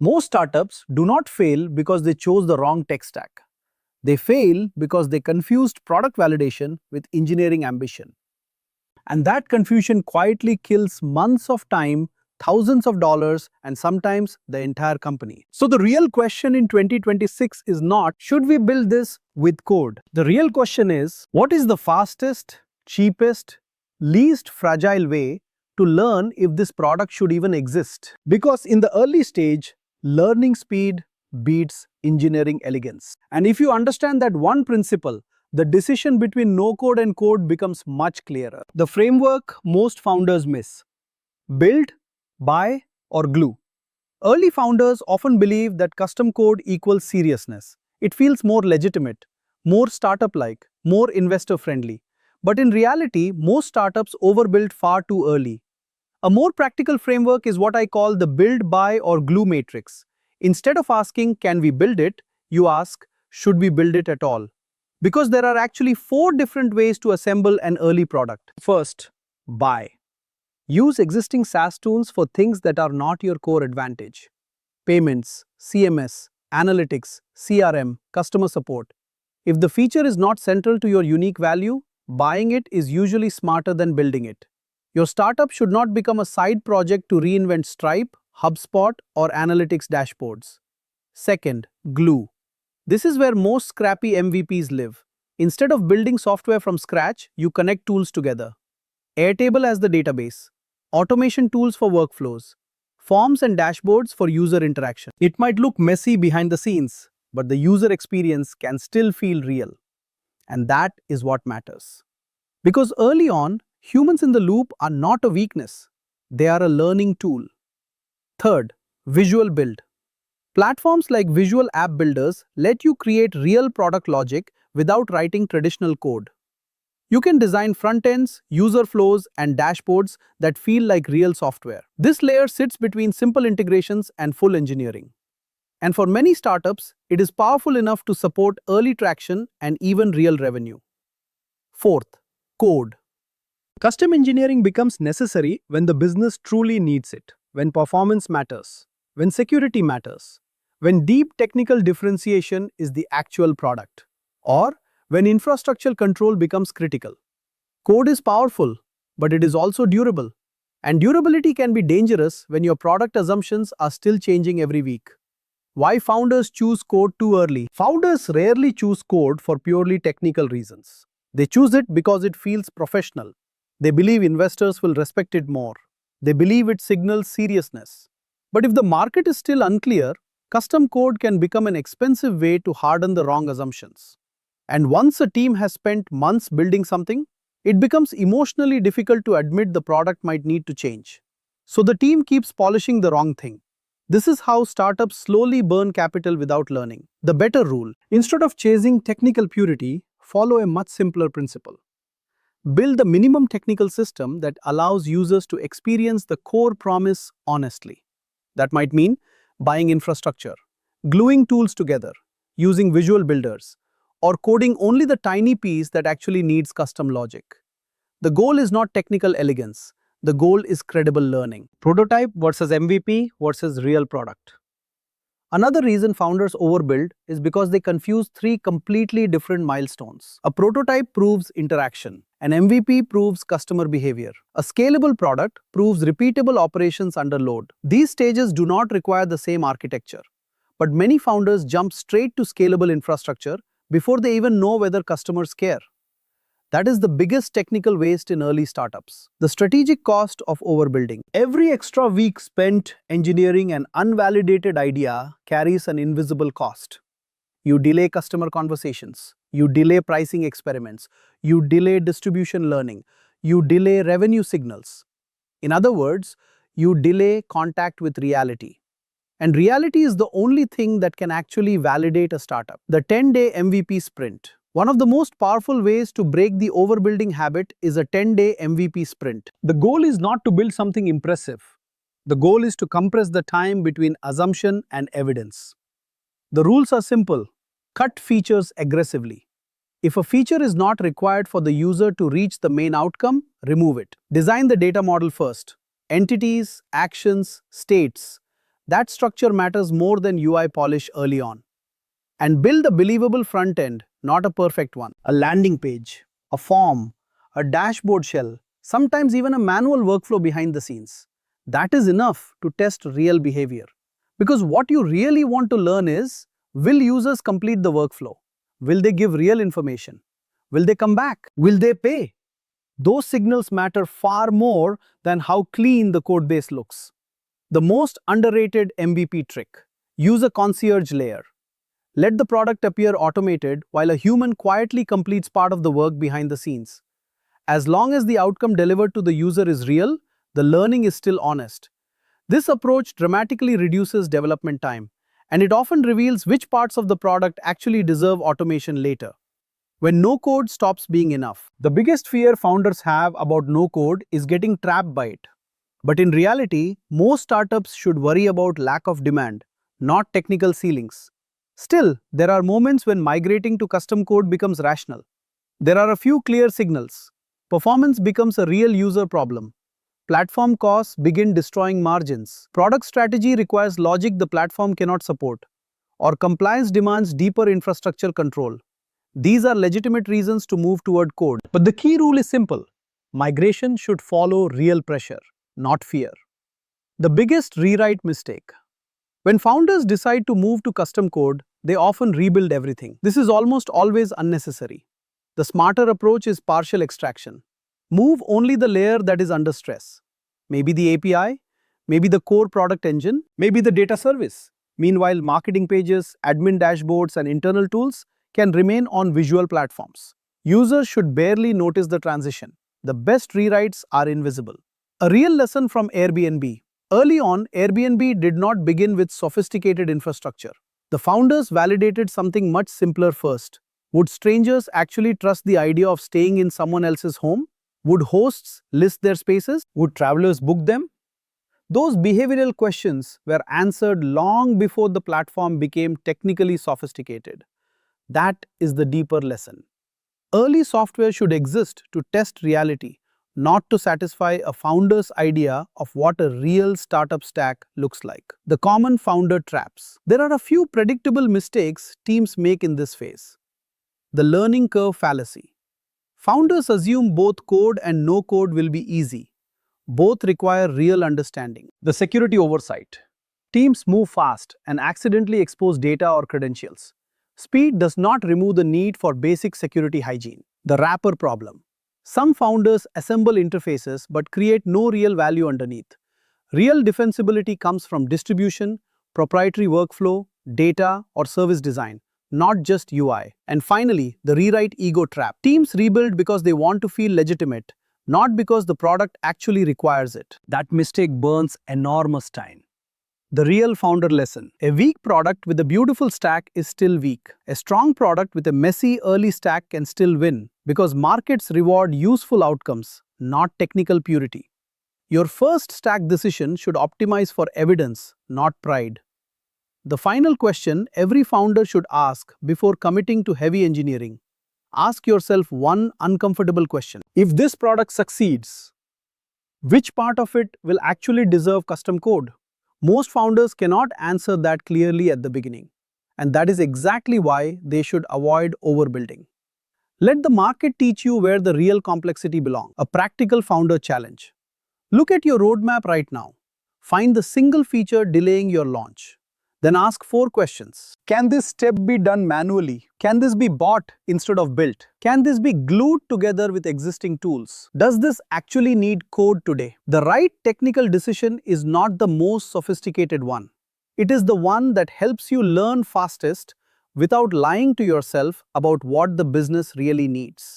Most startups do not fail because they chose the wrong tech stack. They fail because they confused product validation with engineering ambition. And that confusion quietly kills months of time, thousands of dollars, and sometimes the entire company. So the real question in 2026 is not, should we build this with code? The real question is, what is the fastest, cheapest, least fragile way to learn if this product should even exist? Because in the early stage, learning speed beats engineering elegance. And if you understand that one principle, the decision between no code and code becomes much clearer. The framework most founders miss: build, buy, or glue. Early founders often believe that custom code equals seriousness. It feels more legitimate, more startup-like, more investor-friendly. But in reality, most startups overbuild far too early. A more practical framework is what I call the build, buy, or glue matrix. Instead of asking, can we build it, you ask, should we build it at all? Because there are actually 4 different ways to assemble an early product. First, buy. Use existing SaaS tools for things that are not your core advantage. Payments, CMS, analytics, CRM, customer support. If the feature is not central to your unique value, buying it is usually smarter than building it. Your startup should not become a side project to reinvent Stripe, HubSpot, or analytics dashboards. Second, glue. This is where most scrappy MVPs live. Instead of building software from scratch, you connect tools together. Airtable as the database, automation tools for workflows, forms and dashboards for user interaction. It might look messy behind the scenes, but the user experience can still feel real. And that is what matters. Because early on, humans in the loop are not a weakness. They are a learning tool. Third, visual build. Platforms like visual app builders let you create real product logic without writing traditional code. You can design front ends, user flows, and dashboards that feel like real software. This layer sits between simple integrations and full engineering. And for many startups, it is powerful enough to support early traction and even real revenue. Fourth, code. Custom engineering becomes necessary when the business truly needs it, when performance matters, when security matters, when deep technical differentiation is the actual product, or when infrastructure control becomes critical. Code is powerful, but it is also durable. And durability can be dangerous when your product assumptions are still changing every week. Why founders choose code too early? Founders rarely choose code for purely technical reasons. They choose it because it feels professional. They believe investors will respect it more. They believe it signals seriousness. But if the market is still unclear, custom code can become an expensive way to harden the wrong assumptions. And once a team has spent months building something, it becomes emotionally difficult to admit the product might need to change. So the team keeps polishing the wrong thing. This is how startups slowly burn capital without learning. The better rule: instead of chasing technical purity, follow a much simpler principle. Build the minimum technical system that allows users to experience the core promise honestly. That might mean buying infrastructure, gluing tools together, using visual builders, or coding only the tiny piece that actually needs custom logic. The goal is not technical elegance. The goal is credible learning. Prototype versus MVP versus real product. Another reason founders overbuild is because they confuse 3 completely different milestones. A prototype proves interaction. An MVP proves customer behavior. A scalable product proves repeatable operations under load. These stages do not require the same architecture. But many founders jump straight to scalable infrastructure before they even know whether customers care. That is the biggest technical waste in early startups. The strategic cost of overbuilding. Every extra week spent engineering an unvalidated idea carries an invisible cost. You delay customer conversations. You delay pricing experiments. You delay distribution learning. You delay revenue signals. In other words, you delay contact with reality. And reality is the only thing that can actually validate a startup. The 10-day MVP sprint. One of the most powerful ways to break the overbuilding habit is a 10-day MVP sprint. The goal is not to build something impressive. The goal is to compress the time between assumption and evidence. The rules are simple. Cut features aggressively. If a feature is not required for the user to reach the main outcome, remove it. Design the data model first. Entities, actions, states. That structure matters more than UI polish early on. And build a believable front end, not a perfect one. A landing page, a form, a dashboard shell, sometimes even a manual workflow behind the scenes. That is enough to test real behavior. Because what you really want to learn is, will users complete the workflow? Will they give real information? Will they come back? Will they pay? Those signals matter far more than how clean the code base looks. The most underrated MVP trick: use a concierge layer. Let the product appear automated while a human quietly completes part of the work behind the scenes. As long as the outcome delivered to the user is real, the learning is still honest. This approach dramatically reduces development time, and it often reveals which parts of the product actually deserve automation later. When no code stops being enough. The biggest fear founders have about no code is getting trapped by it. But in reality, most startups should worry about lack of demand, not technical ceilings. Still, there are moments when migrating to custom code becomes rational. There are a few clear signals. Performance becomes a real user problem. Platform costs begin destroying margins. Product strategy requires logic the platform cannot support. Or compliance demands deeper infrastructure control. These are legitimate reasons to move toward code. But the key rule is simple. Migration should follow real pressure, not fear. The biggest rewrite mistake. When founders decide to move to custom code, they often rebuild everything. This is almost always unnecessary. The smarter approach is partial extraction. Move only the layer that is under stress. Maybe the API, maybe the core product engine, maybe the data service. Meanwhile, marketing pages, admin dashboards, and internal tools can remain on visual platforms. Users should barely notice the transition. The best rewrites are invisible. A real lesson from Airbnb. Early on, Airbnb did not begin with sophisticated infrastructure. The founders validated something much simpler first. Would strangers actually trust the idea of staying in someone else's home? Would hosts list their spaces? Would travelers book them? Those behavioral questions were answered long before the platform became technically sophisticated. That is the deeper lesson. Early software should exist to test reality, not to satisfy a founder's idea of what a real startup stack looks like. The common founder traps. There are a few predictable mistakes teams make in this phase. The learning curve fallacy. Founders assume both code and no code will be easy. Both require real understanding. The security oversight. Teams move fast and accidentally expose data or credentials. Speed does not remove the need for basic security hygiene. The wrapper problem. Some founders assemble interfaces but create no real value underneath. Real defensibility comes from distribution, proprietary workflow, data, or service design, not just UI. And finally, the rewrite ego trap. Teams rebuild because they want to feel legitimate, not because the product actually requires it. That mistake burns enormous time. The real founder lesson. A weak product with a beautiful stack is still weak. A strong product with a messy early stack can still win because markets reward useful outcomes, not technical purity. Your first stack decision should optimize for evidence, not pride. The final question every founder should ask before committing to heavy engineering. Ask yourself one uncomfortable question. If this product succeeds, which part of it will actually deserve custom code? Most founders cannot answer that clearly at the beginning, and that is exactly why they should avoid overbuilding. Let the market teach you where the real complexity belongs. A practical founder challenge. Look at your roadmap right now. Find the single feature delaying your launch. Then ask 4 questions. Can this step be done manually? Can this be bought instead of built? Can this be glued together with existing tools? Does this actually need code today? The right technical decision is not the most sophisticated one. It is the one that helps you learn fastest without lying to yourself about what the business really needs.